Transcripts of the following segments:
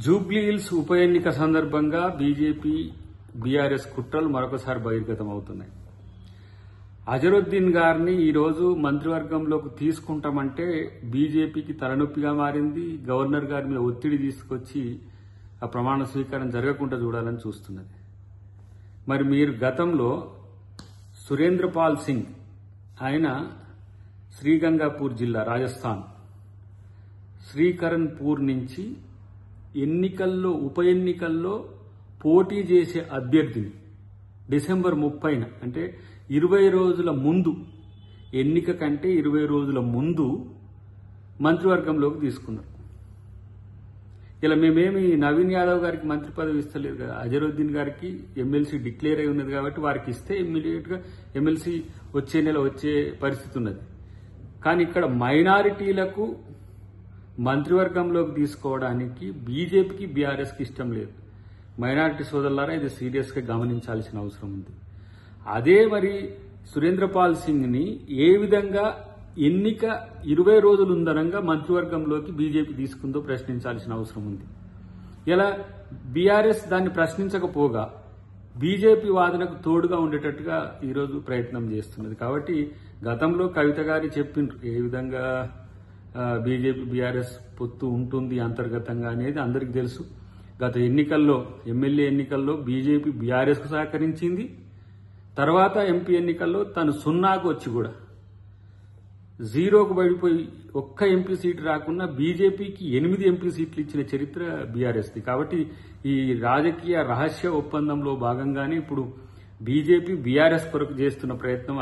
Jubilee hills ఉప ఎన్నిక సందర్భంగా బీజేపీ బీఆర్ఎస్ కుట్రలు మరొకసారి బహిర్గతమవుతున్నాయి. అజరుద్దీన్ గారిని ఈరోజు మంత్రివర్గంలోకి తీసుకుంటామంటే బీజేపీకి తలనొప్పిగా మారింది. గవర్నర్ గారి మీద ఒత్తిడి తీసుకొచ్చి ఆ ప్రమాణ స్వీకారం జరగకుండా చూడాలని చూస్తున్నది. మరి మీరు గతంలో సురేంద్రపాల్ సింగ్ ఆయన శ్రీగంగాపూర్ జిల్లా రాజస్థాన్ శ్రీకరణ్పూర్ నుంచి ఎన్నికల్లో ఉప ఎన్నికల్లో పోటీ చేసే అభ్యర్థిని డిసెంబర్ 30న అంటే 20 రోజుల ముందు ఎన్నిక కంటే 20 రోజుల ముందు మంత్రివర్గంలోకి తీసుకున్నారు. ఇలా మేమేమి నవీన్ యాదవ్ గారికి మంత్రి పదవి ఇస్తలేదు కదా, అజరుద్దీన్ గారికి ఎమ్మెల్సీ డిక్లేర్ అయి ఉన్నది కాబట్టి వారికి ఇస్తే ఇమ్మీడియట్ గా ఎమ్మెల్సీ వచ్చే నెల వచ్చే పరిస్థితి ఉన్నది. కానీ ఇక్కడ మైనారిటీలకు మంత్రివర్గంలోకి తీసుకోవడానికి బీజేపీకి బీఆర్ఎస్కి ఇష్టం లేదు. మైనారిటీ సోదరులారా ఇది సీరియస్ గా గమనించాల్సిన అవసరం ఉంది. అదే మరి సురేంద్రపాల్ సింగ్ ని ఏ విధంగా ఎన్నిక 20 రోజులు ఉందనంగా మంత్రివర్గంలోకి బీజేపీ తీసుకుందో ప్రశ్నించాల్సిన అవసరం ఉంది. ఇలా బీఆర్ఎస్ దాన్ని ప్రశ్నించకపోగా బీజేపీ వాదనకు తోడుగా ఉండేటట్టుగా ఈరోజు ప్రయత్నం చేస్తున్నది. కాబట్టి గతంలో కవిత గారి చెప్పిండ్రు ఏ విధంగా బీజేపీ బీఆర్ఎస్ పొత్తు ఉంటుంది అంతర్గతంగా అనేది అందరికీ తెలుసు. గత ఎన్నికల్లో ఎమ్మెల్యే ఎన్నికల్లో బీజేపీ బీఆర్ఎస్ కు సహకరించింది. తర్వాత ఎంపీ ఎన్నికల్లో తను 0కు వచ్చి కూడా 0కు పడిపోయి ఒక్క ఎంపీ సీటు రాకుండా బీజేపీకి 8 ఎంపీ సీట్లు ఇచ్చిన చరిత్ర బీఆర్ఎస్ది. కాబట్టి ఈ రాజకీయ రహస్య ఒప్పందంలో భాగంగానే ఇప్పుడు బీజేపీ బీఆర్ఎస్ కొరకు చేస్తున్న ప్రయత్నం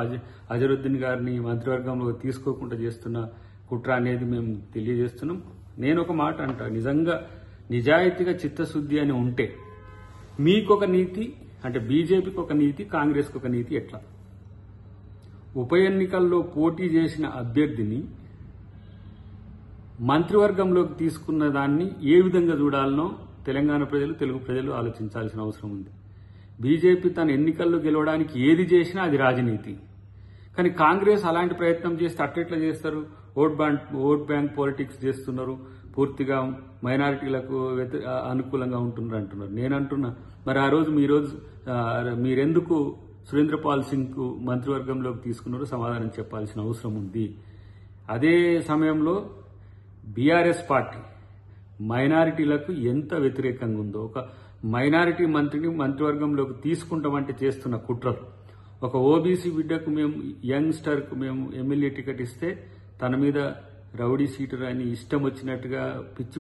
అజరుద్దీన్ గారిని మంత్రివర్గంలో తీసుకోకుండా చేస్తున్న కుట్ర అనేది మేము తెలియజేస్తున్నాం. నేను ఒక మాట అంటా, నిజంగా నిజాయితీగా చిత్తశుద్ధి అని ఉంటే మీకొక నీతి అంటే బీజేపీకి ఒక నీతి, కాంగ్రెస్కి ఒక నీతి ఎట్లా? ఉప ఎన్నికల్లో పోటీ చేసిన అభ్యర్థిని మంత్రివర్గంలోకి తీసుకున్న దాన్ని ఏ విధంగా చూడాలనో తెలంగాణ ప్రజలు, తెలుగు ప్రజలు ఆలోచించాల్సిన అవసరం ఉంది. బీజేపీ తన ఎన్నికల్లో గెలవడానికి ఏది చేసినా అది రాజనీతి. కానీ కాంగ్రెస్ అలాంటి ప్రయత్నం చేస్తే అట్టెట్లా చేస్తారు? ఓట్ బ్యాంక్ పాలిటిక్స్ చేస్తున్నారు, పూర్తిగా మైనారిటీలకు అనుకూలంగా ఉంటున్నారు అంటున్నారు. నేనంటున్నా మరి ఆ రోజు మీరెందుకు సురేంద్రపాల్ సింగ్ కు మంత్రివర్గంలోకి తీసుకున్నారో సమాధానం చెప్పాల్సిన అవసరం ఉంది. అదే సమయంలో బీఆర్ఎస్ పార్టీ మైనారిటీలకు ఎంత వ్యతిరేకంగా ఉందో, ఒక మైనారిటీ మంత్రిని మంత్రివర్గంలోకి తీసుకుంటామంటే చేస్తున్న కుట్రలు. ఒక ఓబీసీ బిడ్డకు మేము యంగ్స్టర్ కు మేము ఎమ్మెల్యే టికెట్ ఇస్తే తన మీద రౌడీ సీటర్ అని ఇష్టం వచ్చినట్టుగా పిచ్చి